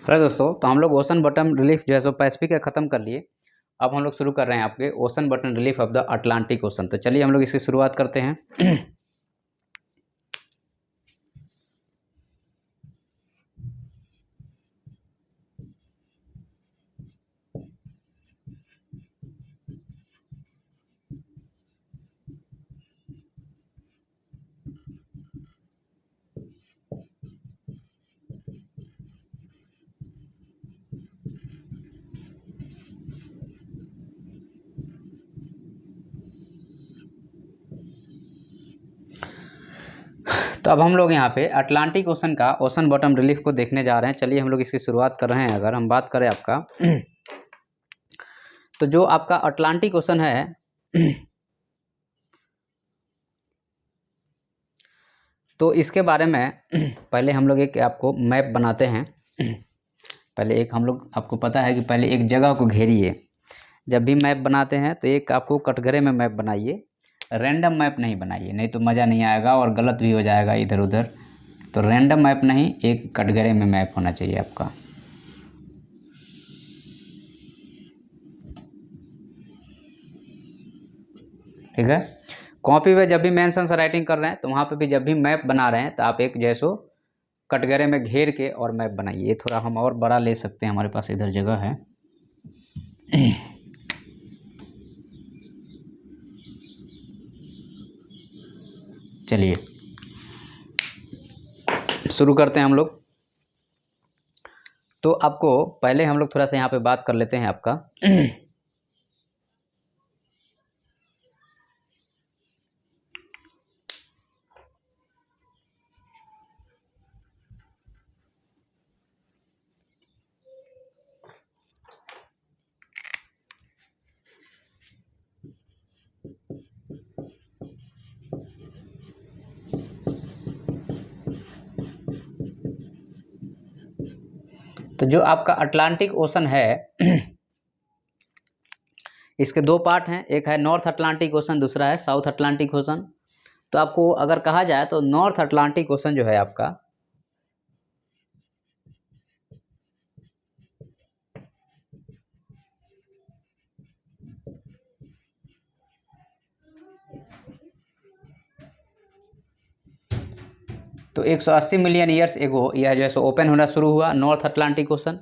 Hello दोस्तों, तो हम लोग ओशन बॉटम रिलीफ जो है सो पैसिफिक का ख़त्म कर लिए। अब हम लोग शुरू कर रहे हैं आपके ocean bottom relief of the Atlantic ocean. तो चलिए हम लोग इसकी शुरुआत करते हैं। तो अब हम लोग यहाँ पे अटलांटिक ओशन का ओशन बॉटम रिलीफ को देखने जा रहे हैं। चलिए हम लोग इसकी शुरुआत कर रहे हैं। अगर हम बात करें आपका तो जो आपका अटलांटिक ओशन है तो इसके बारे में पहले हम लोग एक आपको मैप बनाते हैं। पहले एक हम लोग आपको पता है कि पहले एक जगह को घेरिए। जब भी मैप बनाते हैं तो एक आपको कटघरे में मैप बनाइए, रैंडम मैप नहीं बनाइए, नहीं तो मज़ा नहीं आएगा और गलत भी हो जाएगा इधर उधर। तो रैंडम मैप नहीं, एक कटघरे में मैप होना चाहिए आपका। ठीक है। कॉपी पे जब भी मेंशन से राइटिंग कर रहे हैं तो वहाँ पे भी जब भी मैप बना रहे हैं तो आप एक जैसो कटघरे में घेर के और मैप बनाइए। ये थोड़ा हम और बड़ा ले सकते हैं, हमारे पास इधर जगह है। चलिए शुरू करते हैं हम लोग। तो आपको पहले हम लोग थोड़ा सा यहाँ पे बात कर लेते हैं आपका तो जो आपका अटलांटिक ओशन है इसके दो पार्ट हैं, एक है नॉर्थ अटलांटिक ओशन, दूसरा है साउथ अटलांटिक ओशन। तो आपको अगर कहा जाए तो नॉर्थ अटलांटिक ओशन जो है आपका तो 180 मिलियन ईयर्स एगो यह जो है सो ओपन होना शुरू हुआ नॉर्थ अटलांटिक ओशन।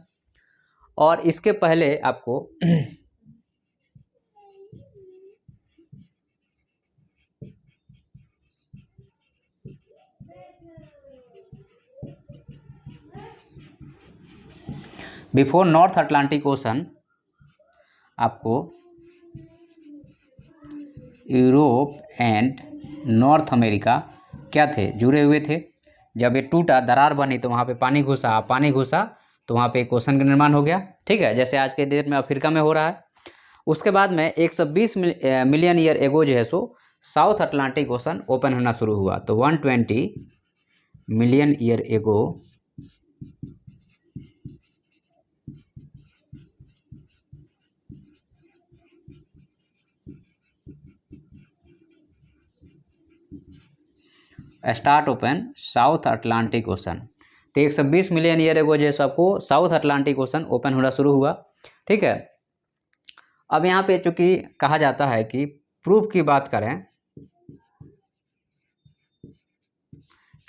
और इसके पहले आपको बिफोर नॉर्थ अटलांटिक ओशन आपको यूरोप एंड नॉर्थ अमेरिका क्या थे, जुड़े हुए थे। जब ये टूटा, दरार बनी, तो वहाँ पे पानी घुसा तो वहाँ पे एक ओशन का निर्माण हो गया। ठीक है, जैसे आज के डेट में अफ्रीका में हो रहा है। उसके बाद में 120 मिलियन ईयर एगो जो है सो साउथ अटलांटिक ओशन ओपन होना शुरू हुआ। तो 120 million year ago start open south Atlantic ocean. तो 120 मिलियन ईयर एगो जो है आपको साउथ अटलांटिक ओशन ओपन होना शुरू हुआ। ठीक है। अब यहाँ पे चूंकि कहा जाता है कि प्रूफ की बात करें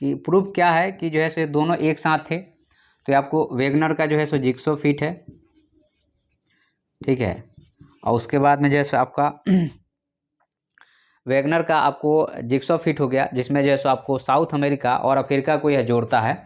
कि प्रूफ क्या है कि जो है सो दोनों एक साथ थे। तो आपको वेगनर का जो है सो जिग्सो फिट है। ठीक है। और उसके बाद में जो है सो आपका वेगनर का आपको जिग्सो फिट हो गया, जिसमें जो है सो आपको साउथ अमेरिका और अफ्रीका को यह जोड़ता है।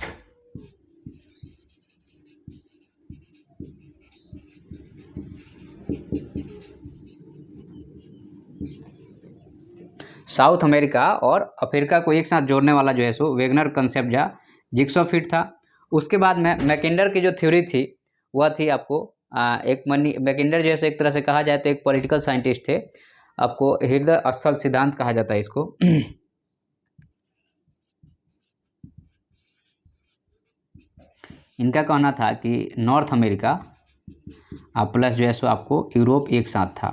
साउथ अमेरिका और अफ्रीका को एक साथ जोड़ने वाला जो है सो वेगनर कंसेप्ट या जिग्सो फिट था। उसके बाद में मैकिंडर की जो थ्योरी थी वह थी आपको मैकिंडर जैसे एक तरह से कहा जाए तो एक पॉलिटिकल साइंटिस्ट थे। आपको हृदय स्थल सिद्धांत कहा जाता है इसको। इनका कहना था कि नॉर्थ अमेरिका प्लस जो है सो आपको यूरोप एक साथ था।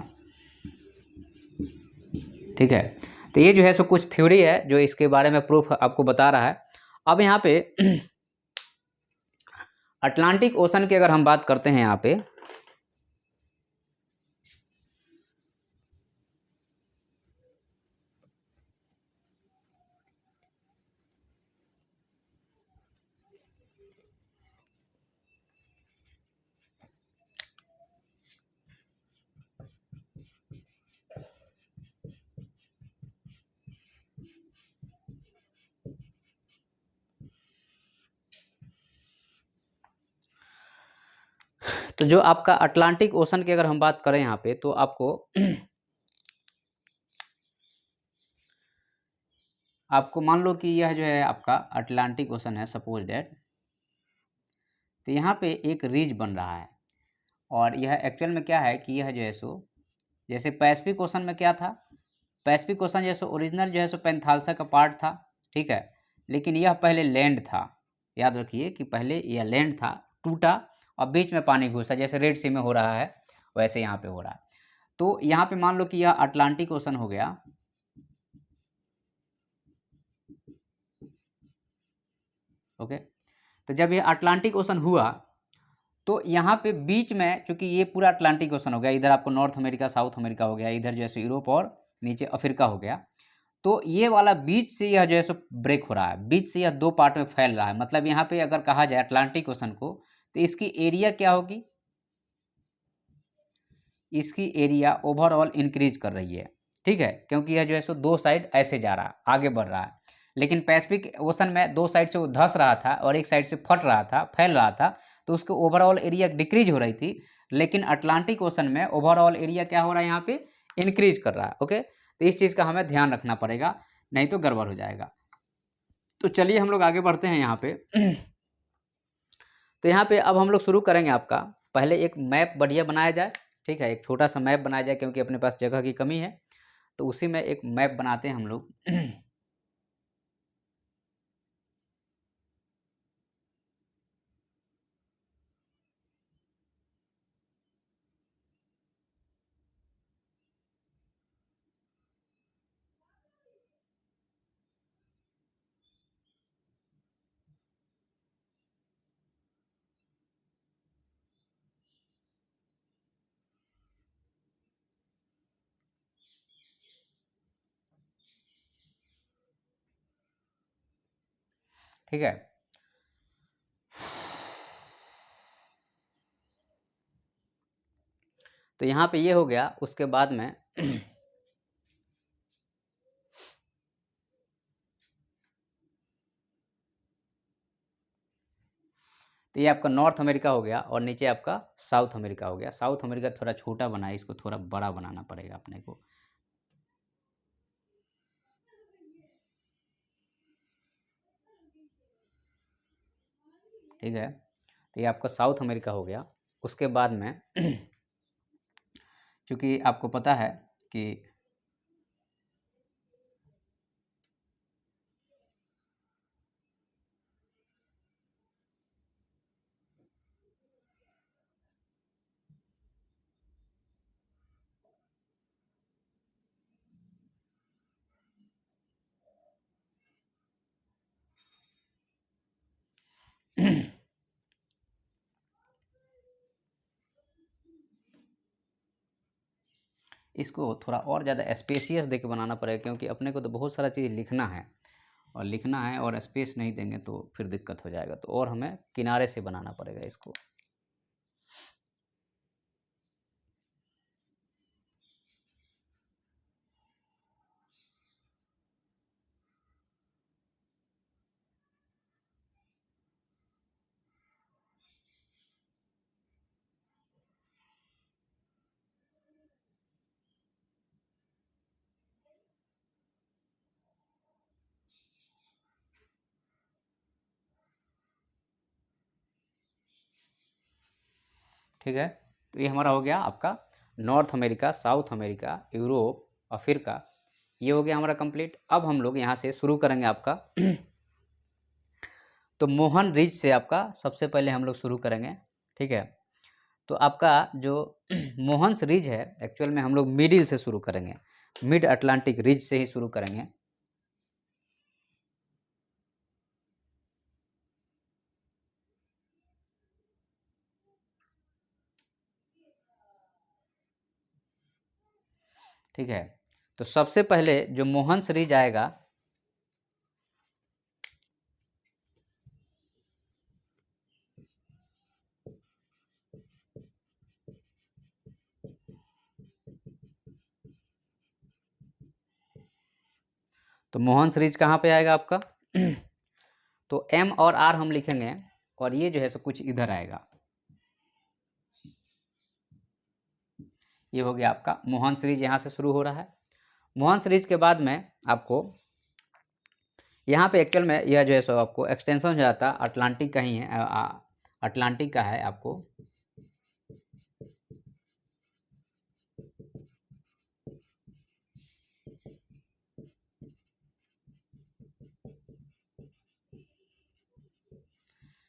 ठीक है। तो ये जो है सो कुछ थ्योरी है जो इसके बारे में प्रूफ आपको बता रहा है। अब यहाँ पे अटलांटिक ओशन की अगर हम बात करते हैं यहाँ पे, तो जो आपका अटलांटिक ओशन की अगर हम बात करें यहाँ पे, तो आपको आपको मान लो कि यह जो है आपका अटलांटिक ओशन है, सपोज दैट, तो यहाँ पे एक रीज बन रहा है, और यह एक्चुअल में क्या है कि यह जो है सो, जैसे पैसिफिक ओशन में क्या था, पैसिफिक ओशन जैसे ओरिजिनल जो है सो पेंथालसा का पार्ट था, ठीक है, लेकिन यह पहले लैंड था। याद रखिए कि पहले यह लैंड था, टूटा और बीच में पानी घुसा, जैसे रेड सी में हो रहा है वैसे यहाँ पे हो रहा है। तो यहाँ पे मान लो कि यह अटलांटिक ओशन हो गया, ओके। तो जब ये अटलांटिक ओशन हुआ तो यहाँ पे बीच में, चूंकि ये पूरा अटलांटिक ओशन हो गया, इधर आपको नॉर्थ अमेरिका, साउथ अमेरिका हो गया, इधर जैसे यूरोप और नीचे अफ्रीका हो गया, तो ये वाला बीच से यह जो है सो ब्रेक हो रहा है, बीच से यह दो पार्ट में फैल रहा है। मतलब यहाँ पे अगर कहा जाए अटलांटिक ओशन को, तो इसकी एरिया क्या होगी, इसकी एरिया ओवरऑल इंक्रीज कर रही है, ठीक है, क्योंकि यह जो है सो दो साइड ऐसे जा रहा है, आगे बढ़ रहा है। लेकिन पैसिफिक ओशन में दो साइड से वो धंस रहा था और एक साइड से फट रहा था, फैल रहा था, तो उसके ओवरऑल एरिया डिक्रीज हो रही थी। लेकिन अटलांटिक ओशन में ओवरऑल एरिया क्या हो रहा है, यहाँ पे इंक्रीज कर रहा है, ओके। तो इस चीज़ का हमें ध्यान रखना पड़ेगा, नहीं तो गड़बड़ हो जाएगा। तो चलिए हम लोग आगे बढ़ते हैं यहाँ पे। तो यहाँ पे अब हम लोग शुरू करेंगे, आपका पहले एक मैप बढ़िया बनाया जाए, ठीक है, एक छोटा सा मैप बनाया जाए, क्योंकि अपने पास जगह की कमी है, तो उसी में एक मैप बनाते हैं हम लोग। ठीक है, तो यहाँ पे ये हो गया, उसके बाद में तो ये आपका नॉर्थ अमेरिका हो गया, और नीचे आपका साउथ अमेरिका हो गया। साउथ अमेरिका थोड़ा छोटा बना है, इसको थोड़ा बड़ा बनाना पड़ेगा अपने को, ठीक है। तो ये आपका साउथ अमेरिका हो गया। उसके बाद में चूँकि आपको पता है कि इसको थोड़ा और ज़्यादा स्पेसियस दे के बनाना पड़ेगा, क्योंकि अपने को तो बहुत सारा चीज़ लिखना है, और लिखना है और स्पेस नहीं देंगे तो फिर दिक्कत हो जाएगा। तो और हमें किनारे से बनाना पड़ेगा इसको। ठीक है, तो ये हमारा हो गया आपका north America, south America, Europe, Africa, ये हो गया हमारा कंप्लीट। अब हम लोग यहाँ से शुरू करेंगे आपका तो मोहन रिज से आपका सबसे पहले हम लोग शुरू करेंगे, ठीक है। तो आपका जो मोहन्स रिज है, एक्चुअल में हम लोग मिडिल से शुरू करेंगे, मिड अटलांटिक रिज से ही शुरू करेंगे। ठीक है। तो सबसे पहले जो मोहन रीज आएगा, तो मोहन रीज कहाँ पे आएगा आपका तो M और R हम लिखेंगे और ये जो है सो कुछ इधर आएगा। ये हो गया आपका मोहन सीरीज, यहाँ से शुरू हो रहा है। मोहन सीरीज के बाद में आपको यहाँ पे एक्चुअल में यह जो है सो आपको एक्सटेंशन हो जाता अटलांटिक का ही है, अटलांटिक का है आपको।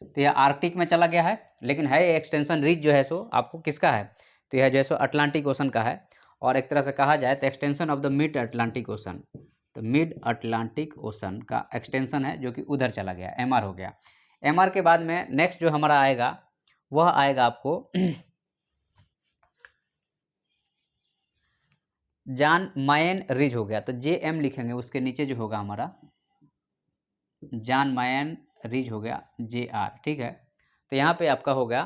तो यह आर्कटिक में चला गया है, लेकिन है एक्सटेंशन रीच जो है सो आपको किसका है, तो यह जो है सो अटलांटिक ओशन का है। और एक तरह से कहा जाए तो extension of the mid Atlantic ocean, तो मिड अटलांटिक ओशन का एक्सटेंशन है जो कि उधर चला गया, MR हो गया। MR के बाद में नेक्स्ट जो हमारा आएगा वह आएगा आपको जान मायन रिज हो गया। तो JM लिखेंगे, उसके नीचे जो होगा हमारा जान मायन रिज हो गया JR, ठीक है। तो यहाँ पे आपका हो गया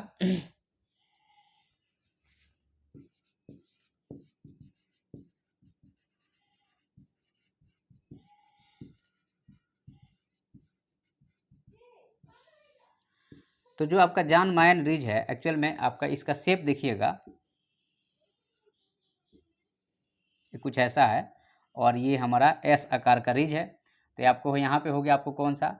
तो जो आपका जान मायन रिज है एक्चुअल में आपका इसका शेप देखिएगा, कुछ ऐसा है और ये हमारा S आकार का रिज है। तो आपको यहाँ पे हो गया आपको कौन सा,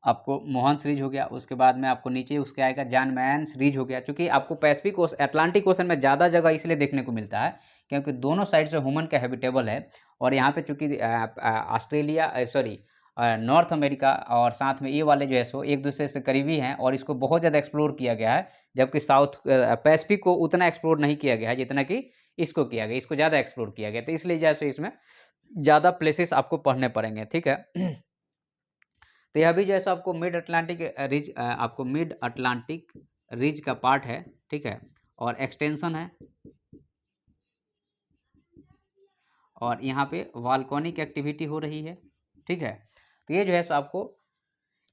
आपको मोहन सीरीज हो गया। उसके बाद में आपको नीचे उसके आएगा जान मैन सीरीज हो गया। क्योंकि आपको पैसिफिक ओशन अटलांटिक ओशन में ज़्यादा जगह इसलिए देखने को मिलता है क्योंकि दोनों साइड से ह्यूमन का हैबिटेबल है। और यहाँ पे चूँकि ऑस्ट्रेलिया सॉरी नॉर्थ अमेरिका और साथ में ये वाले जो है सो एक दूसरे से करीबी हैं और इसको बहुत ज़्यादा एक्सप्लोर किया गया है, जबकि साउथ पैसिफिक को उतना एक्सप्लोर नहीं किया गया है जितना कि इसको किया गया, इसको ज़्यादा एक्सप्लोर किया गया। तो इसलिए जैसे इसमें ज़्यादा प्लेसेस आपको पढ़ने पड़ेंगे, ठीक है। तो यह भी जो है सो आपको मिड अटलांटिक रिज, आपको मिड अटलांटिक रिज का पार्ट है, ठीक है, और एक्सटेंशन है। और यहाँ पे वॉल्केनिक एक्टिविटी हो रही है, ठीक है। तो ये जो है सो आपको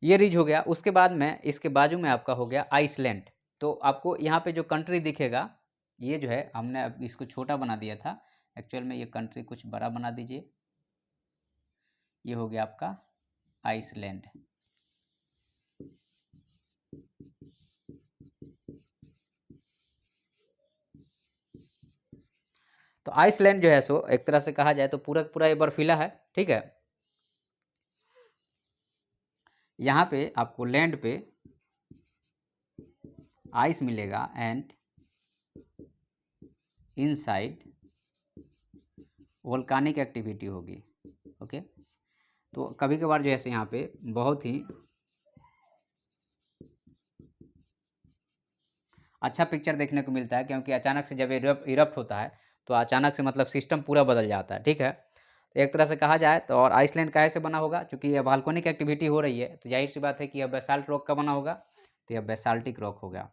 ये रिज हो गया। उसके बाद में इसके बाजू में आपका हो गया आइसलैंड। तो आपको यहाँ पे जो कंट्री दिखेगा ये जो है, हमने अब इसको छोटा बना दिया था, एक्चुअल में ये कंट्री कुछ बड़ा बना दीजिए। ये हो गया आपका आइसलैंड। तो आइसलैंड जो है सो एक तरह से कहा जाए तो पूरा पूरा ये बर्फीला है, ठीक है। यहाँ पे आपको लैंड पे आइस मिलेगा एंड इनसाइड वोल्कानिक एक्टिविटी होगी, ओके। तो कभी कभार जो है यहाँ पे बहुत ही अच्छा पिक्चर देखने को मिलता है, क्योंकि अचानक से जब इरप्ट होता है तो अचानक से मतलब सिस्टम पूरा बदल जाता है, ठीक है। तो एक तरह से कहा जाए तो, और आइसलैंड कैसे बना होगा, चूँकि यह वॉल्केनिक एक्टिविटी हो रही है तो जाहिर सी बात है कि यह बेसाल्ट रॉक का बना होगा, तो यह बेसाल्टिक रॉक होगा।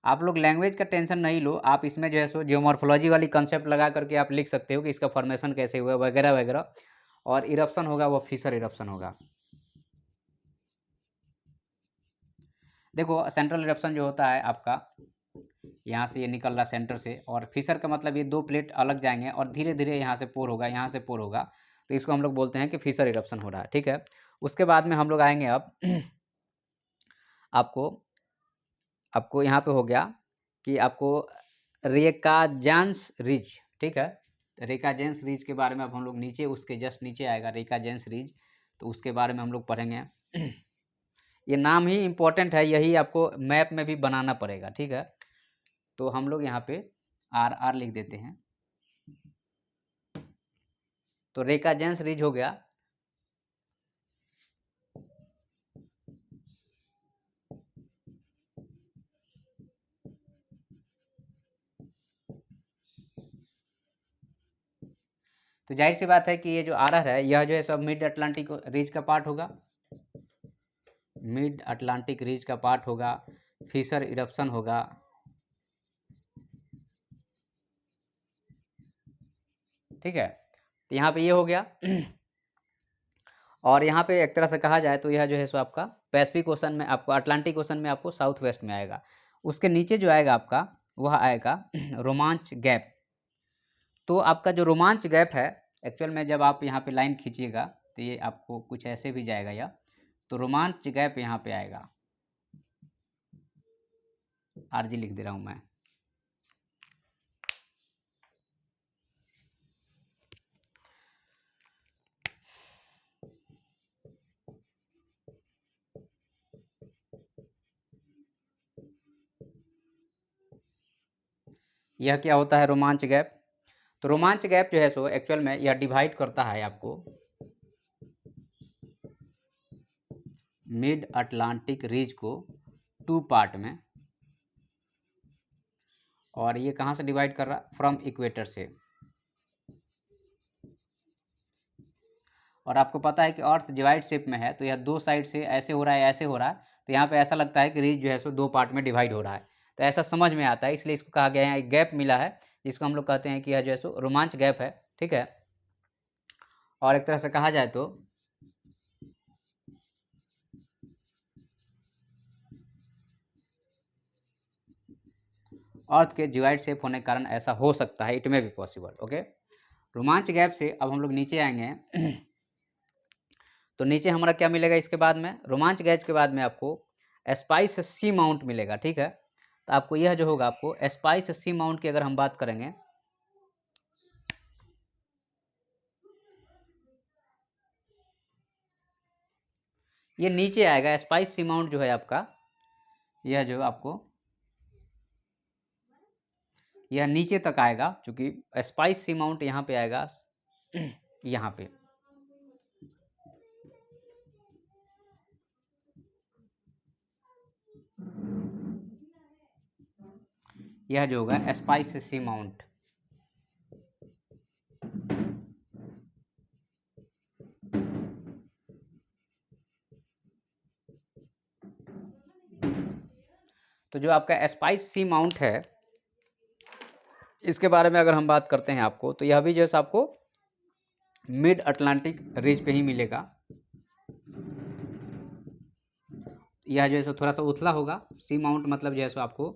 आप लोग लैंग्वेज का टेंशन नहीं लो, आप इसमें जो है सो जियोमॉर्फोलॉजी वाली कंसेप्ट लगा करके आप लिख सकते हो कि इसका फॉर्मेशन कैसे हुआ वगैरह वगैरह। और इरप्शन होगा वो फिशर इरप्शन होगा। देखो सेंट्रल इरप्शन जो होता है आपका, यहाँ से ये निकल रहा सेंटर से, और फिशर का मतलब ये दो प्लेट अलग जाएंगे और धीरे धीरे यहाँ से पोर होगा, यहाँ से पोर होगा, तो इसको हम लोग बोलते हैं कि फिशर इरप्शन हो रहा है, ठीक है। उसके बाद में हम लोग आएंगे अब आपको आपको यहाँ पे हो गया कि आपको रेकाजेंस रिज, ठीक है। रेकाजेंस रिज के बारे में अब हम लोग नीचे उसके जस्ट नीचे आएगा रेकाजेंस रिज, तो उसके बारे में हम लोग पढ़ेंगे। ये नाम ही इम्पोर्टेंट है, यही आपको मैप में भी बनाना पड़ेगा, ठीक है। तो हम लोग यहाँ पे RR लिख देते हैं। तो रेकाजेंस रिज हो गया। तो जाहिर सी बात है कि ये जो RR है यह जो है सब मिड अटलांटिक रीज का पार्ट होगा, मिड अटलांटिक रीज का पार्ट होगा। फिशर इरप्शन होगा, ठीक है। तो यहाँ पे ये हो गया और यहाँ पे एक तरह से कहा जाए तो यह जो है सो आपका पैसिफिक ओशन में, आपको अटलांटिक ओशन में आपको साउथ वेस्ट में आएगा। उसके नीचे जो आएगा आपका वह आएगा रोमांच गैप। तो आपका जो रोमांच गैप है एक्चुअल में जब आप यहाँ पे लाइन खींचिएगा तो ये आपको कुछ ऐसे भी जाएगा या तो रोमांच गैप यहाँ पे आएगा, आरजी लिख दे रहा हूँ मैं। यह क्या होता है रोमांच गैप? तो रोमांच गैप जो है सो एक्चुअल में यह डिवाइड करता है आपको मिड अटलांटिक रीज को 2 पार्ट में, और ये कहाँ से डिवाइड कर रहा? फ्रॉम इक्वेटर से। और आपको पता है कि अर्थ डिवाइड शेप में है तो यह 2 साइड से ऐसे हो रहा है, ऐसे हो रहा है, तो यहाँ पे ऐसा लगता है कि रीज जो है सो 2 पार्ट में डिवाइड हो रहा है, तो ऐसा समझ में आता है, इसलिए इसको कहा गया है एक गैप मिला है जिसको हम लोग कहते हैं कि यह जो है सो रोमांच गैप है। ठीक है। और एक तरह से कहा जाए तो अर्थ के डिवाइड शेप होने के कारण ऐसा हो सकता है, इट में भी पॉसिबल। ओके, रोमांच गैप से अब हम लोग नीचे आएंगे तो नीचे हमारा क्या मिलेगा इसके बाद में? रोमांच गैप के बाद में आपको स्पाइस सी माउंट मिलेगा। ठीक है। तो आपको यह जो होगा आपको स्पाइस सी माउंट की अगर हम बात करेंगे ये नीचे आएगा। स्पाइस सी माउंट जो है आपका यह जो आपको यह नीचे तक आएगा, क्योंकि स्पाइस सी माउंट यहाँ पे आएगा यहाँ पे। यह जो होगा स्पाइस सी माउंट। तो जो आपका स्पाइस सी माउंट है इसके बारे में अगर हम बात करते हैं आपको, तो यह भी जैसा आपको मिड अटलांटिक रीज पे ही मिलेगा। यह जो है सो थोड़ा सा उथला होगा। सी माउंट मतलब जो है सो आपको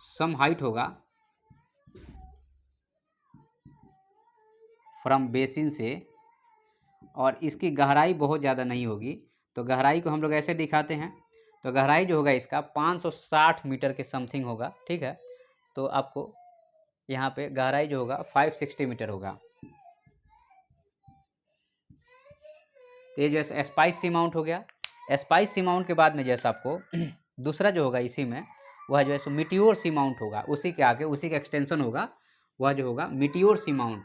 सम हाइट होगा फ्रॉम बेसिन से, और इसकी गहराई बहुत ज़्यादा नहीं होगी। तो गहराई को हम लोग ऐसे दिखाते हैं, तो गहराई जो होगा इसका 560 मीटर के समथिंग होगा। ठीक है। तो आपको यहाँ पे गहराई जो होगा 560 मीटर होगा। तो ये जो है स्पाइस सी माउंट हो गया। स्पाइस सी माउंट के बाद में जैसा आपको दूसरा जो होगा इसी में वह जो है सो मिटियोर सी माउंट होगा, उसी के आगे उसी का एक्सटेंशन होगा, वह जो होगा मिटियोर सी माउंट।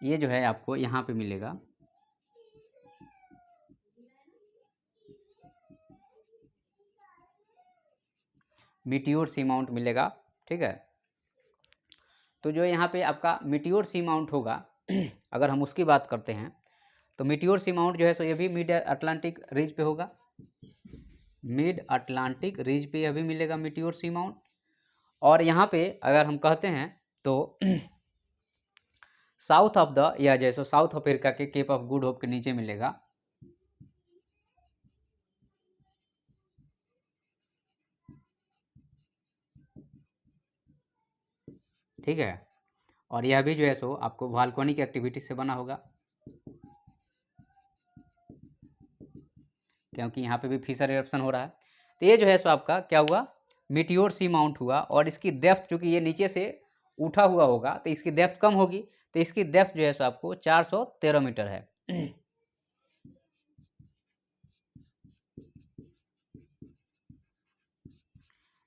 ये जो है आपको यहाँ पे मिलेगा। मिटियोर सी माउंट मिलेगा। ठीक है। तो जो यहाँ पे आपका मिटियोर सी माउंट होगा अगर हम उसकी बात करते हैं तो मिटियोर सी माउंट जो है सो ये भी मिड अटलांटिक रीज पे होगा। मिड अटलांटिक रीज पे यह भी मिलेगा मिटियोर सी माउंट। और यहाँ पे अगर हम कहते हैं तो साउथ ऑफ द या जैसे साउथ अफ्रीका के केप ऑफ गुड होप के नीचे मिलेगा। ठीक है। और यह भी जो है सो आपको वॉल्केनिक एक्टिविटी से बना होगा, क्योंकि यहाँ पे भी फिशर इरप्शन हो रहा है। तो ये जो है सो आपका क्या हुआ? मिटियोर सी माउंट हुआ। और इसकी डेप्थ चूँकि ये नीचे से उठा हुआ होगा तो इसकी डेप्थ कम होगी, तो इसकी डेप्थ जो है सो आपको 413 मीटर है।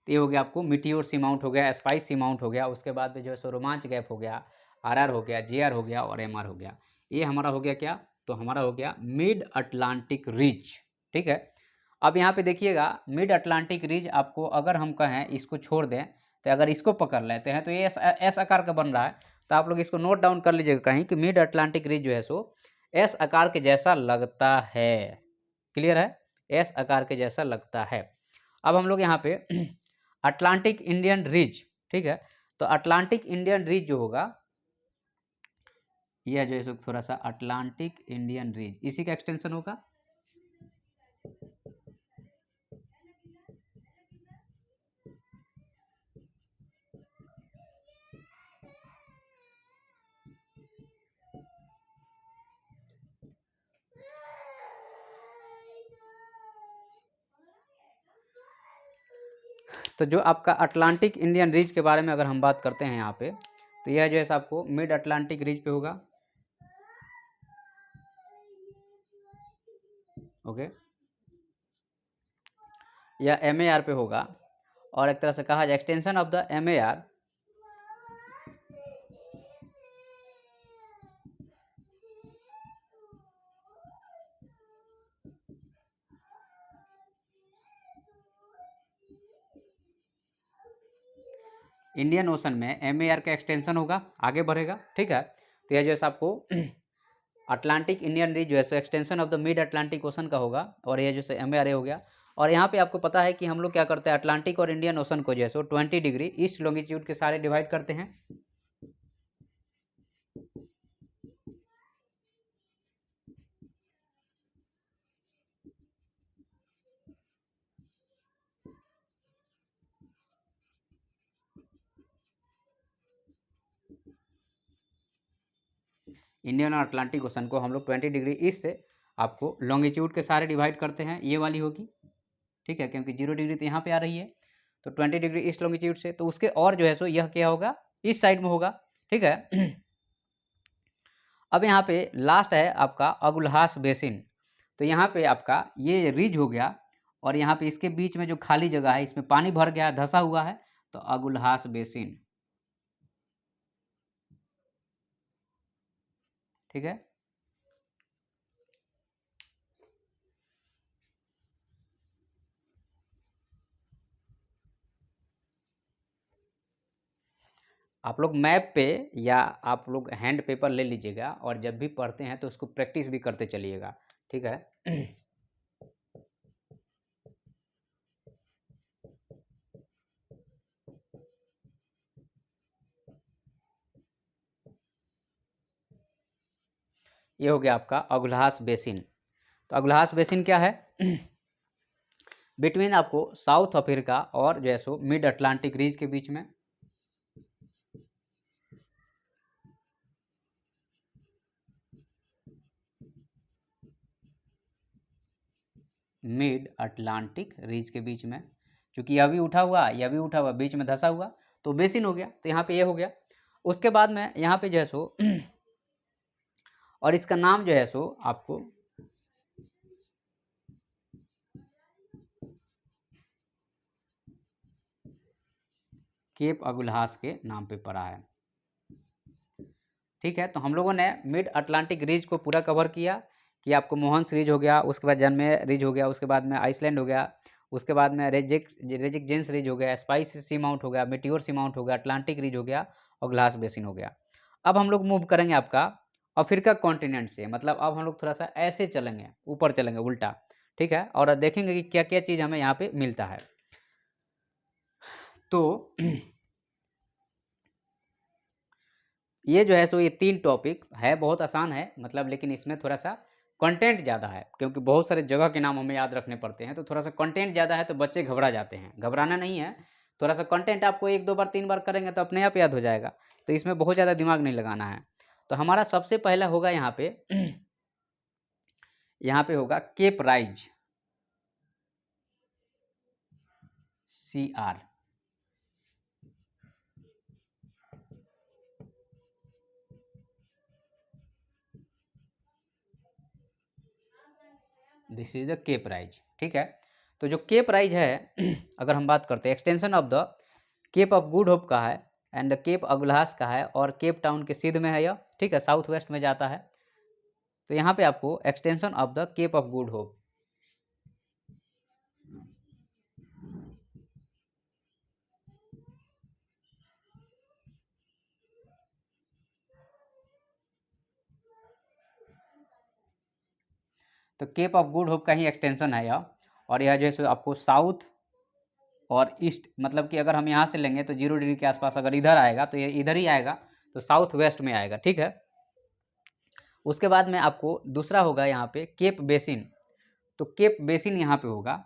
तो ये हो गया आपको मिटियोर सी माउंट हो गया, स्पाइस सी माउंट हो गया, उसके बाद में जो है सो रोमांच गैप हो गया, आरआर हो गया, जेआर हो गया और एमआर हो गया। ये हमारा हो गया क्या? तो हमारा हो गया मिड अटलांटिक रीज। ठीक है। अब यहाँ पे देखिएगा मिड अटलांटिक रीज आपको अगर हम कहें इसको छोड़ दें तो अगर इसको पकड़ लेते हैं तो ये एस आकार का बन रहा है, तो आप लोग इसको नोट डाउन कर लीजिएगा कहीं कि मिड अटलांटिक रीज जो है सो एस आकार के जैसा लगता है। क्लियर है? एस आकार के जैसा लगता है। अब हम लोग यहाँ पे अटलांटिक इंडियन रीज, ठीक है, तो अटलांटिक इंडियन रीज जो होगा यह जो है थोड़ा सा अटलांटिक इंडियन रीज इसी का एक्सटेंशन होगा। तो जो आपका अटलांटिक इंडियन रीज के बारे में अगर हम बात करते हैं यहाँ पे, तो यह जो है आपको मिड अटलांटिक रीज पे होगा। ओके, यह MAR पे होगा। और एक तरह से कहा जाए extension of the MAR Indian ocean में MAR का एक्सटेंशन होगा, आगे बढ़ेगा, ठीक है। तो यह जो है आपको अटलांटिक इंडियन रीज जो है सो extension of the mid Atlantic ocean का होगा, और यह जो है MAR हो गया। और यहाँ पे आपको पता है कि हम लोग क्या करते हैं, अटलांटिक और इंडियन ओशन को जो है सो 20 डिग्री ईस्ट लॉन्गिट्यूड के सारे डिवाइड करते हैं। इंडियन और अटलांटिक ओशन को हम लोग 20 डिग्री ईस्ट से आपको लॉन्गिट्यूड के सारे डिवाइड करते हैं, ये वाली होगी, ठीक है, क्योंकि 0 डिग्री तो यहाँ पे आ रही है, तो 20 डिग्री ईस्ट लॉन्गिट्यूड से, तो उसके और जो है सो यह क्या होगा, इस साइड में होगा, ठीक है। अब यहाँ पे लास्ट है आपका अगुल्हास बेसिन। तो यहाँ पे आपका ये रिज हो गया, और यहाँ पे इसके बीच में जो खाली जगह है इसमें पानी भर गया, धंसा हुआ है, तो अगुल्हास बेसिन, ठीक है। आप लोग मैप पे या आप लोग हैंड पेपर ले लीजिएगा, और जब भी पढ़ते हैं तो उसको प्रैक्टिस भी करते चलिएगा, ठीक है। ये हो गया आपका अगुल्हास बेसिन। तो अगुल्हास बेसिन क्या है, बिटवीन आपको साउथ अफ्रीका और जो है सो मिड अटलांटिक रीज के बीच में, मिड अटलांटिक रीज के बीच में, क्योंकि यह भी उठा हुआ, यह भी उठा हुआ, बीच में धंसा हुआ, तो बेसिन हो गया। तो यहाँ पे ये हो गया। उसके बाद में यहाँ पे जो है सो और इसका नाम जो है सो आपको केप अगुल्हास के नाम पे पड़ा है, ठीक है। तो हम लोगों ने मिड अटलांटिक रीज को पूरा कवर किया कि आपको मोहन्स रीज हो गया, उसके बाद जन्मे रीज हो गया, उसके बाद में आइसलैंड हो गया, उसके बाद में रेजिक जेंस रीज हो गया, स्पाइस सी माउंट हो गया, मेटियोर सी माउंट हो गया, अटलांटिक रीज हो गया, और ग्लास बेसिन हो गया। अब हम लोग मूव करेंगे आपका अफ्रीका कॉन्टिनेंट से, मतलब अब हम लोग थोड़ा सा ऐसे चलेंगे, ऊपर चलेंगे उल्टा, ठीक है, और देखेंगे कि क्या क्या चीज़ हमें यहाँ पे मिलता है। तो ये जो है सो ये 3 टॉपिक है, बहुत आसान है मतलब, लेकिन इसमें थोड़ा सा कंटेंट ज़्यादा है, क्योंकि बहुत सारे जगह के नाम हमें याद रखने पड़ते हैं, तो थोड़ा सा कंटेंट ज़्यादा है तो बच्चे घबरा जाते हैं। घबराना नहीं है, थोड़ा सा कंटेंट आपको 1-2 बार 3 बार करेंगे तो अपने आप याद हो जाएगा, तो इसमें बहुत ज़्यादा दिमाग नहीं लगाना है। तो हमारा सबसे पहला होगा यहाँ पे यहाँ पे होगा Cape Rise, CR, this is the Cape Rise, ठीक है। तो जो केप राइज है अगर हम बात करते हैं, extension of the Cape of Good Hope का है, एंड द केप अगुल्हास का है, और केप टाउन के सिद्ध में है यह, ठीक है, साउथ वेस्ट में जाता है। तो यहाँ पे आपको extension of the Cape of Good Hope, तो केप ऑफ गुड होप का ही एक्सटेंशन है यह। और यह जो है सो आपको साउथ और ईस्ट, मतलब कि अगर हम यहाँ से लेंगे तो 0 डिग्री के आसपास अगर इधर आएगा तो ये इधर ही आएगा, तो साउथ वेस्ट में आएगा, ठीक है। उसके बाद में आपको दूसरा होगा यहाँ पे केप बेसिन। तो केप बेसिन यहाँ पे होगा,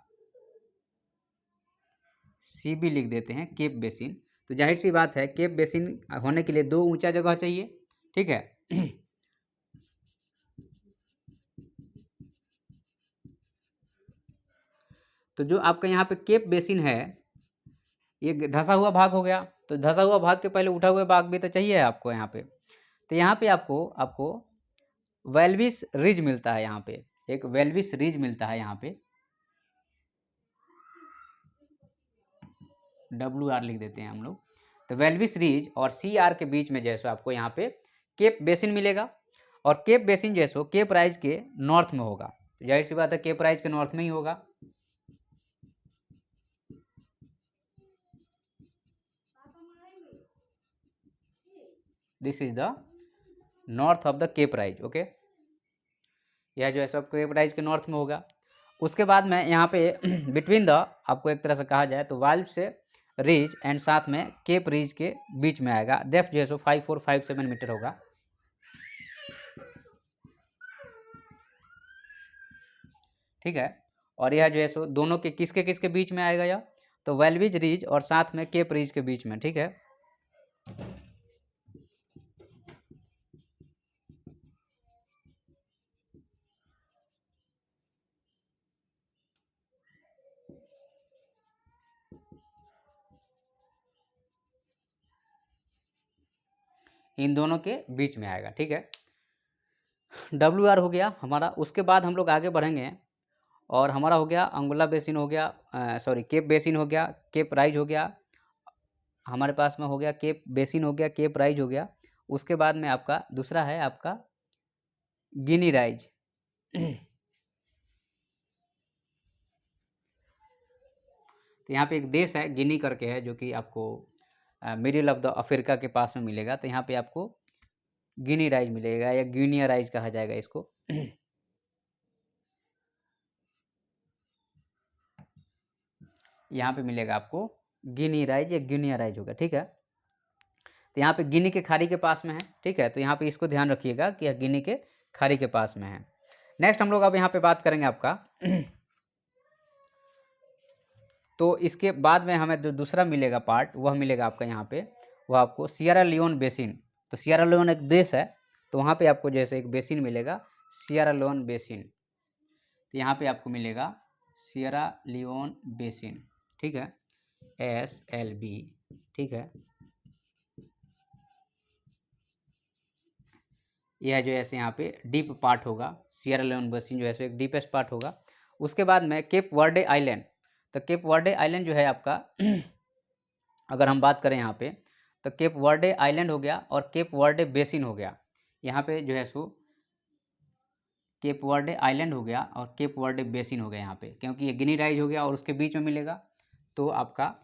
सी बी लिख देते हैं, केप बेसिन। तो जाहिर सी बात है केप बेसिन होने के लिए 2 ऊंचा जगह चाहिए, ठीक है। तो जो आपका यहाँ पे केप बेसिन है, ये धंसा हुआ भाग हो गया। तो धंसा हुआ भाग के पहले उठा हुआ भाग भी तो चाहिए आपको यहाँ पे। तो यहाँ पे आपको आपको वेल्विस रिज मिलता है, यहाँ पे एक वेल्विस रिज मिलता है यहाँ पे, WR लिख देते हैं हम लोग। तो वेल्विस रिज और CR के बीच में जैसे आपको यहाँ पे केप बेसिन मिलेगा। और केप बेसिन जैसो केप राइज के नॉर्थ में होगा, तो जाहिर सी बात है केप राइज के नॉर्थ में ही होगा। This is the north of the Cape Rise, okay. यह जो है सब केप राइज के नॉर्थ में होगा। उसके बाद में यहाँ पे बिटवीन द, आपको एक तरह से कहा जाए तो वाल्व से रिज एंड साथ में केप रिज के बीच में आएगा। डेप्थ जो है सो 5457 मीटर होगा, ठीक है। और यह जो है सो दोनों के किसके बीच में आएगा यह, तो वेल्विज रिज और साथ में केप रिज के बीच में, ठीक है। इन दोनों के बीच में आएगा, ठीक है। WR हो गया हमारा। उसके बाद हम लोग आगे बढ़ेंगे और हमारा हो गया अंगुला बेसिन हो गया, सॉरी केप बेसिन हो गया, केप राइज हो गया, हमारे पास में हो गया केप बेसिन हो गया, केप राइज हो गया। उसके बाद में आपका दूसरा है आपका गिनी राइज। तो यहाँ पे एक देश है गिनी करके है, जो कि आपको मिडिल ऑफ द अफ्रीका के पास में मिलेगा। तो यहाँ पे आपको गिनी राइज मिलेगा या गिनिया राइज कहा जाएगा इसको। यहाँ पे मिलेगा आपको गिनी राइज या गिनिया राइज होगा, ठीक है। तो यहाँ पे गिनी के खाड़ी के पास में है, ठीक है। तो यहाँ पे इसको ध्यान रखिएगा कि यह गिनी के खाड़ी के पास में है। नेक्स्ट हम लोग अब यहाँ पे बात करेंगे आपका तो इसके बाद में हमें जो दूसरा मिलेगा पार्ट, वह मिलेगा आपका यहाँ पे, वह आपको सियरा लियोन बेसिन। तो सियरा लियोन एक देश है, तो वहाँ पे आपको जैसे एक बेसिन मिलेगा सियरा लियोन बेसिन। तो यहाँ पे आपको मिलेगा सियरा लियोन बेसिन, ठीक है, SLB, ठीक है। यह जो ऐसे यहाँ पे डीप पार्ट होगा, सियरा लियोन बेसिन जो है एक डीपेस्ट पार्ट होगा। उसके बाद में केप वर्डे आइलैंड। तो केप वर्डे आइलैंड जो है आपका अगर हम बात करें यहाँ पे, तो केप वर्डे आइलैंड हो गया और केप वर्डे बेसिन हो गया। यहाँ पे जो है सो केप वर्डे आइलैंड हो गया और केप वर्डे बेसिन हो गया यहाँ पे, क्योंकि ये गिनी राइज हो गया और उसके बीच में मिलेगा। तो आपका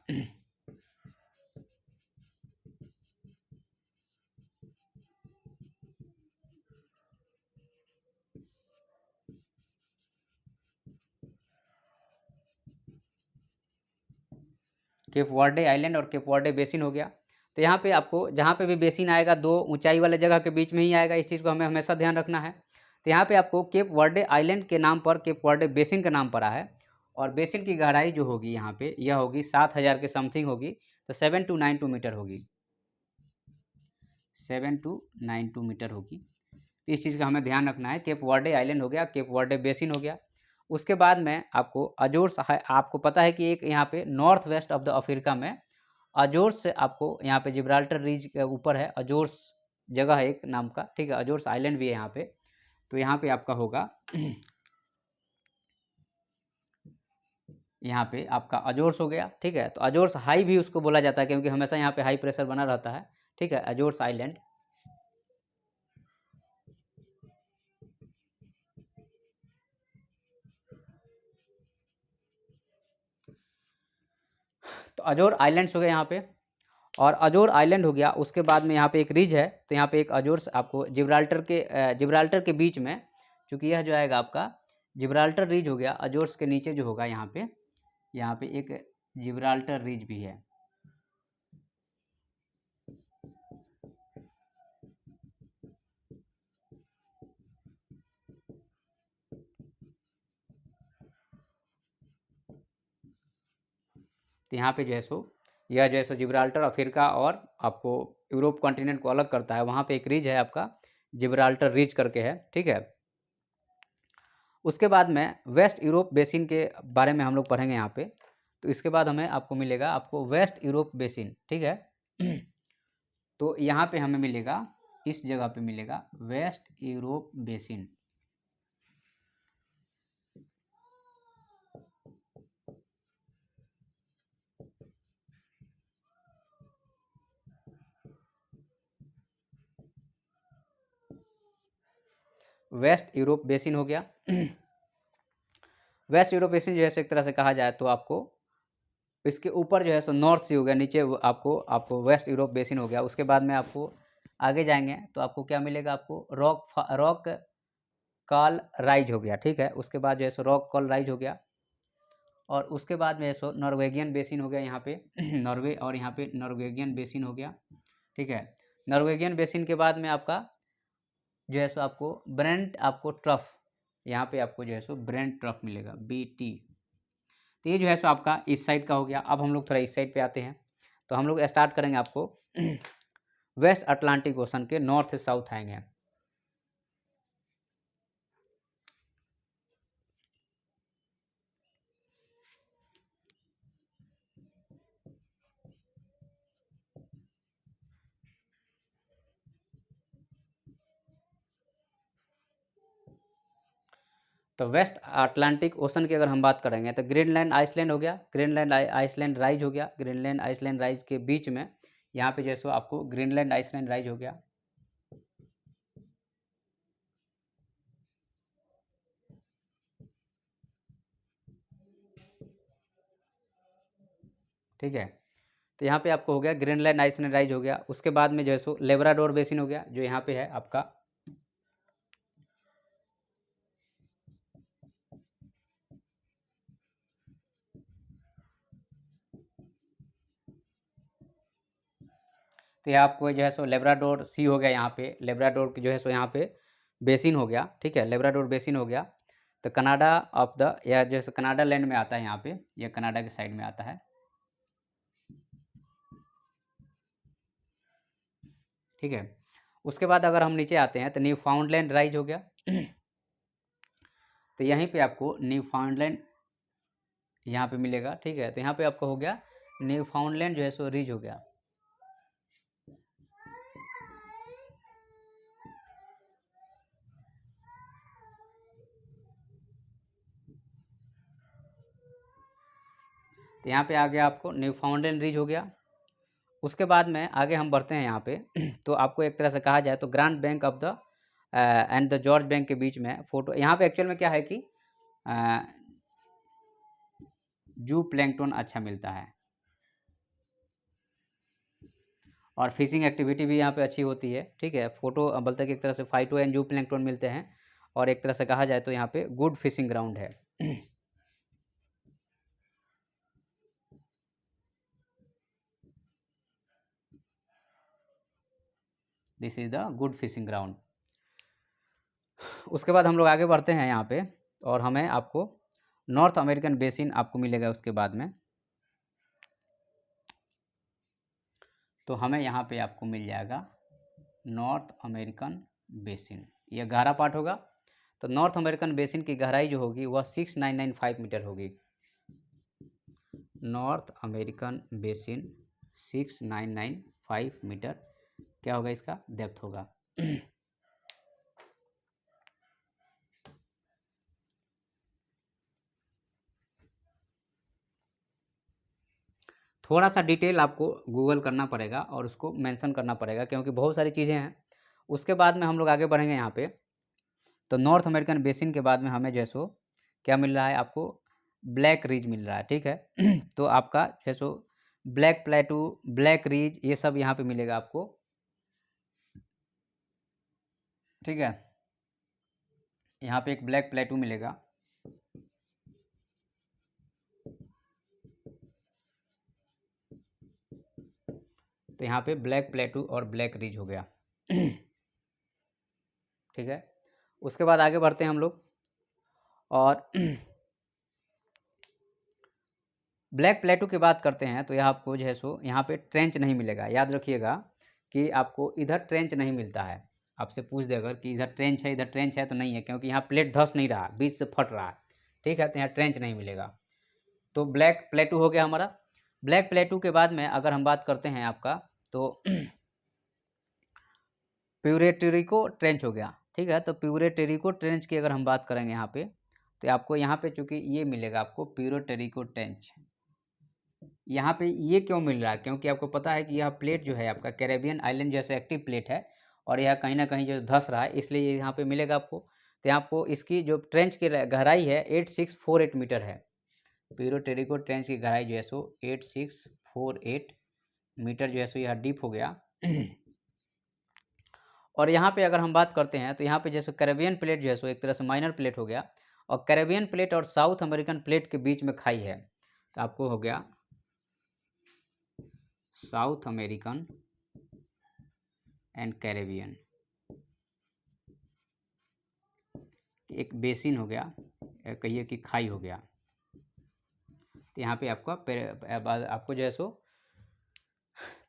केप वर्डे आइलैंड और केप वर्डे बेसिन हो गया। तो यहाँ पे आपको जहाँ पे भी बेसिन आएगा 2 ऊंचाई वाले जगह के बीच में ही आएगा, इस चीज़ को हमें हमेशा ध्यान रखना है। तो यहाँ पे आपको केप वर्डे आइलैंड के नाम पर केप वर्डे बेसिन का नाम पड़ा है। और बेसिन की गहराई जो होगी यहाँ पे यह होगी 7000 के समथिंग होगी। तो 7292 मीटर होगी, 7292 मीटर होगी। तो इस चीज़ का हमें ध्यान रखना है। केप वर्डे आइलैंड हो गया, केप वर्डे बेसिन हो गया। उसके बाद में आपको अजोर्स है, आपको पता है कि एक यहाँ पे north west of the Africa में अजोर्स से आपको यहाँ पे जिब्राल्टर रीज के ऊपर है, अजोर्स जगह है एक नाम का, ठीक है। अजोर्स आइलैंड भी है यहाँ पे। तो यहाँ पे आपका होगा यहाँ पे आपका अजोर्स हो गया, ठीक है। तो अजोर्स हाई भी उसको बोला जाता है, क्योंकि हमेशा यहाँ पे हाई प्रेशर बना रहता है, ठीक है, अजोर्स आइलैंड। तो अजोर आइलैंड्स हो गए यहाँ पे, और अजोर आइलैंड हो गया। उसके बाद में यहाँ पे एक रिज है, तो यहाँ पे एक अजोर्स आपको जिब्राल्टर के बीच में, चूँकि यह जो आएगा आपका जिब्राल्टर रिज हो गया, अजोर्स के नीचे जो होगा यहाँ पे एक जिब्राल्टर रिज भी है। तो यहाँ पे जो है सो यह जो है सो जिब्राल्टर अफ्रीका और आपको यूरोप कॉन्टिनेंट को अलग करता है, वहाँ पे एक रिज है आपका जिब्राल्टर रिज करके है, ठीक है। उसके बाद में वेस्ट यूरोप बेसिन के बारे में हम लोग पढ़ेंगे यहाँ पे। तो इसके बाद हमें आपको मिलेगा आपको वेस्ट यूरोप बेसिन, ठीक है। तो यहाँ पे हमें मिलेगा, इस जगह पे मिलेगा West Europe Basin. West Europe Basin हो गया। वेस्ट यूरोप बेसिन जो है एक तरह से कहा जाए तो आपको इसके ऊपर जो है सो नॉर्थ सी हो गया, नीचे आपको वेस्ट यूरोप बेसिन हो गया। उसके बाद में आपको आगे जाएंगे तो आपको क्या मिलेगा, आपको रॉक कॉल राइज हो गया, ठीक है। उसके बाद जो है सो रॉक कॉल राइज हो गया, और उसके बाद में सो नॉर्वेगियन बेसिन हो गया यहाँ पे नॉर्वे, और यहाँ पे नॉर्वेगियन बेसिन हो गया, ठीक है। नॉर्वेगियन बेसिन के बाद में आपका जो है सो आपको ब्रेंट आपको ट्रफ, यहाँ पे आपको जो है सो ब्रेंट ट्रफ मिलेगा, BT। तो ये जो है सो आपका इस साइड का हो गया। अब हम लोग थोड़ा इस साइड पे आते हैं, तो हम लोग स्टार्ट करेंगे आपको वेस्ट अटलांटिक ओशन के नॉर्थ से साउथ आएंगे। तो वेस्ट अटलांटिक ओशन की अगर हम बात करेंगे तो ग्रीनलैंड आइसलैंड हो गया, ग्रीनलैंड आइसलैंड राइज हो गया। ग्रीनलैंड आइसलैंड राइज के बीच में यहाँ पे जैसो आपको ग्रीनलैंड आइसलैंड राइज हो गया, ठीक है। तो यहाँ पे आपको हो गया ग्रीनलैंड आइसलैंड राइज हो गया। उसके बाद में जो है सो लेब्राडोर बेसिन हो गया, जो यहाँ पे है आपका। तो यहाँ आपको जो है सो लेब्राडोर सी हो गया, यहाँ पे लेब्राडोर की जो है सो यहाँ पे बेसिन हो गया, ठीक है। लेब्राडोर बेसिन हो गया। तो कनाडा ऑफ द, या जैसे कनाडा लैंड में आता है यहाँ पे, यह कनाडा के साइड में आता है, ठीक है। उसके बाद अगर हम नीचे आते हैं तो न्यू फाउंडलैंड राइज हो गया। तो यहीं पे आपको न्यू फाउंडलैंड यहाँ पे मिलेगा, ठीक है। तो यहाँ पे आपको हो गया न्यू फाउंडलैंड जो है सो रिज हो गया। तो यहाँ पे आ गया आपको न्यू फाउंडलैंड रिज हो गया। उसके बाद में आगे हम बढ़ते हैं यहाँ पे तो आपको एक तरह से कहा जाए तो grand bank of the end the George bank के बीच में फोटो, यहाँ पे एक्चुअल में क्या है कि जू प्लैंकटन अच्छा मिलता है, और फिशिंग एक्टिविटी भी यहाँ पे अच्छी होती है, ठीक है। फोटो बोलते हैं कि एक तरह से फाइटो एंड जू प्लैंकटन मिलते हैं, और एक तरह से कहा जाए तो यहाँ पे गुड फिशिंग ग्राउंड है। This is the good fishing ground. उसके बाद हम लोग आगे बढ़ते हैं यहाँ पे, और हमें आपको नॉर्थ अमेरिकन बेसिन आपको मिलेगा उसके बाद में। तो हमें यहाँ पे आपको मिल जाएगा नॉर्थ अमेरिकन बेसिन, यह गहरा पार्ट होगा। तो नॉर्थ अमेरिकन बेसिन की गहराई जो होगी वह 6995 मीटर होगी। नॉर्थ अमेरिकन बेसिन 6995 मीटर क्या होगा, इसका डेप्थ होगा। थोड़ा सा डिटेल आपको गूगल करना पड़ेगा और उसको मेंशन करना पड़ेगा, क्योंकि बहुत सारी चीज़ें हैं। उसके बाद में हम लोग आगे बढ़ेंगे यहाँ पे। तो नॉर्थ अमेरिकन बेसिन के बाद में हमें जो है सो क्या मिल रहा है, आपको ब्लैक रिज मिल रहा है, ठीक है। तो आपका जो है सो ब्लैक प्लेटू, ब्लैक रिज, ये सब यहाँ पे मिलेगा आपको, ठीक है। यहाँ पे एक ब्लैक प्लेटू मिलेगा, तो यहाँ पे ब्लैक प्लेटू और ब्लैक रिज हो गया। ठीक है, उसके बाद आगे बढ़ते हैं हम लोग। और ब्लैक प्लेटू की बात करते हैं तो यह आपको जो है सो यहाँ पे ट्रेंच नहीं मिलेगा। याद रखिएगा कि आपको इधर ट्रेंच नहीं मिलता है। आपसे पूछ दे अगर कि इधर ट्रेंच है तो नहीं है, क्योंकि यहाँ प्लेट धंस नहीं रहा, बीच से फट रहा है। ठीक है, तो यहाँ ट्रेंच नहीं मिलेगा। तो ब्लैक प्लेटू हो गया हमारा। ब्लैक प्लेटू के बाद में अगर हम बात करते हैं आपका तो प्यूरेटेरिको ट्रेंच हो गया। ठीक है, तो प्यूरेटेरिको ट्रेंच की अगर हम बात करेंगे यहाँ पे तो आपको यहाँ पे चूँकि ये मिलेगा आपको प्यूरेटेरिको ट्रेंच। यहाँ पे ये क्यों मिल रहा है? क्योंकि आपको पता है कि यह प्लेट जो है आपका कैरेबियन आइलैंड जैसे एक्टिव प्लेट है और यह कहीं ना कहीं जो धंस रहा है, इसलिए ये यहाँ पे मिलेगा आपको। तो आपको इसकी जो ट्रेंच की गहराई है 8648 मीटर है। प्यूरेटेरिको ट्रेंच की गहराई जो है सो 8648 मीटर जो है सो यह डीप हो गया। और यहाँ पे अगर हम बात करते हैं तो यहाँ पे जैसे कैरेबियन प्लेट जो है सो एक तरह से माइनर प्लेट हो गया, और कैरेबियन प्लेट और साउथ अमेरिकन प्लेट के बीच में खाई है। तो आपको हो गया साउथ अमेरिकन एंड कैरेबियन, एक बेसिन हो गया, कहिए कि खाई हो गया। तो यहाँ पे आपको जो है सो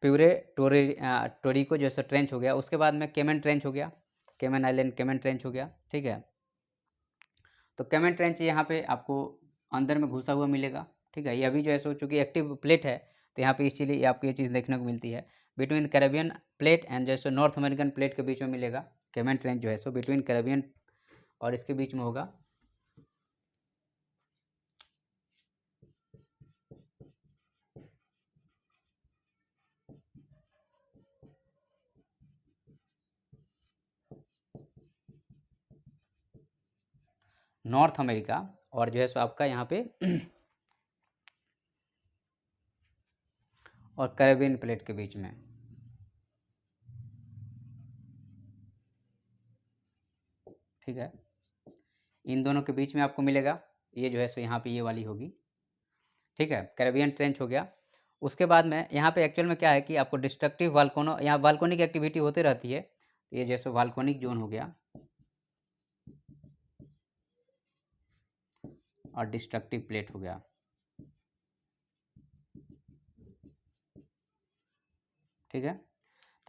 टोरिको जैसा ट्रेंच हो गया। उसके बाद में केमन ट्रेंच हो गया, केमन आइलैंड केमन ट्रेंच हो गया। ठीक है, तो केमन ट्रेंच यहाँ पे आपको अंदर में घुसा हुआ मिलेगा। ठीक है, ये अभी जो है सो चूँकि एक्टिव प्लेट है तो यहाँ पे इसलिए आपको ये चीज़ देखने को मिलती है। बिटवीन कैरेबियन प्लेट एंड जैसे नॉर्थ अमेरिकन प्लेट के बीच में मिलेगा केमन ट्रेंच जो है सो, बिटवीन कैरेबियन और इसके बीच में होगा। नॉर्थ अमेरिका और जो है सो आपका यहाँ पे और कैरेबियन प्लेट के बीच में। ठीक है, इन दोनों के बीच में आपको मिलेगा। ये जो है सो यहाँ पे ये वाली होगी। ठीक है, कैरेबियन ट्रेंच हो गया। उसके बाद में यहाँ पे एक्चुअल में क्या है कि आपको डिस्ट्रक्टिव वाल्कोनो, यहाँ वाल्कोनिक एक्टिविटी होती रहती है। ये जैसे वाल्कोनिक जोन हो गया और डिस्ट्रक्टिव प्लेट हो गया। ठीक है,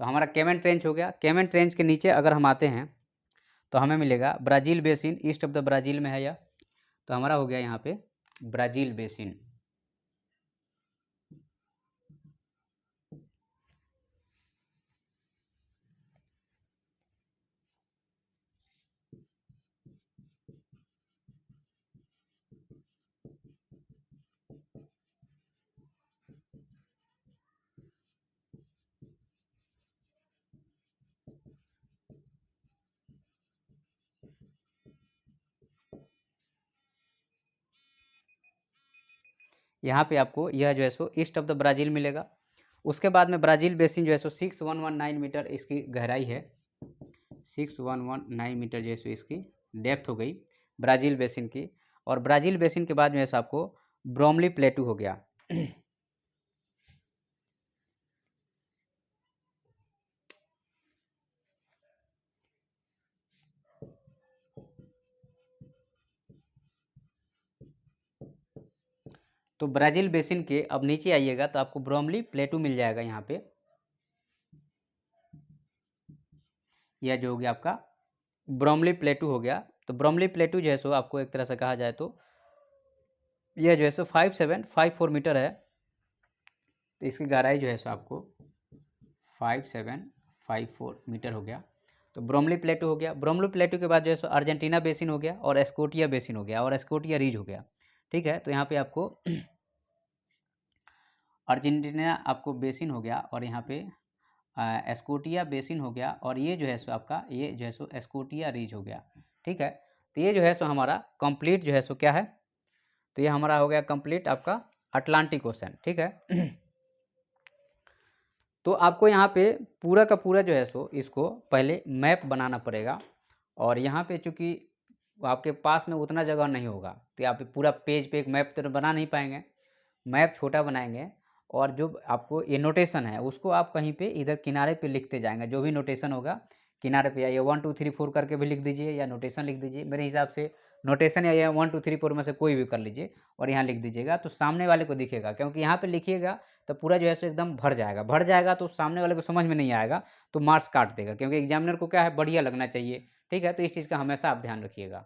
तो हमारा केमन ट्रेंच हो गया। केमन ट्रेंच के नीचे अगर हम आते हैं तो हमें मिलेगा Brazil basin, east of the Brazil में है यह। तो हमारा हो गया यहाँ पे ब्राज़ील बेसिन। यहाँ पे आपको यह जो है सो ईस्ट ऑफ द ब्राज़ील मिलेगा। उसके बाद में ब्राज़ील बेसिन जो है सो 6119 मीटर इसकी गहराई है। 6119 मीटर जो है सो इसकी डेप्थ हो गई ब्राज़ील बेसिन की। और ब्राज़ील बेसिन के बाद में ऐसा आपको ब्रोमली प्लेटू हो गया। तो ब्राज़ील बेसिन के अब नीचे आइएगा तो आपको ब्रोमली प्लेटू मिल जाएगा। यहाँ पे यह जो हो गया आपका ब्रोमली प्लेटू हो गया। तो ब्रोमली प्लेटू जो है सो आपको एक तरह से कहा जाए तो यह जो है सो 5754 मीटर है। तो इसकी गहराई जो है सो आपको 5754 मीटर हो गया। तो ब्रोमली प्लेटू हो गया। ब्रोमली प्लेटू के बाद जो है सो अर्जेंटीना बेसिन हो गया और एस्कोटिया बेसिन हो गया और एस्कोटिया रीज हो गया। ठीक है, तो यहाँ पे आपको अर्जेंटीना आपको बेसिन हो गया और यहाँ पे एस्कोटिया बेसिन हो गया और ये जो है सो आपका ये जो है सो एस्कोटिया रीज हो गया। ठीक है, तो ये जो है सो हमारा कंप्लीट जो है सो क्या है, तो ये हमारा हो गया कंप्लीट आपका अटलांटिक ओशन। ठीक है, तो आपको यहाँ पे पूरा का पूरा जो है सो इसको पहले मैप बनाना पड़ेगा। और यहाँ पे चूँकि आपके पास में उतना जगह नहीं होगा तो आप पूरा पेज पे एक मैप तो बना नहीं पाएंगे, मैप छोटा बनाएंगे और जो आपको ये नोटेशन है उसको आप कहीं पे इधर किनारे पे लिखते जाएंगे। जो भी नोटेशन होगा किनारे पे, या ये 1 2 3 4 करके भी लिख दीजिए या नोटेशन लिख दीजिए। मेरे हिसाब से नोटेशन या ये 1 2 3 4 में से कोई भी कर लीजिए और यहाँ लिख दीजिएगा, तो सामने वाले को दिखेगा। क्योंकि यहाँ पे लिखिएगा तो पूरा जो है सो एकदम भर जाएगा तो सामने वाले को समझ में नहीं आएगा, तो मार्क्स काट देगा। क्योंकि एग्जामिनर को क्या है, बढ़िया लगना चाहिए। ठीक है, तो इस चीज़ का हमेशा आप ध्यान रखिएगा।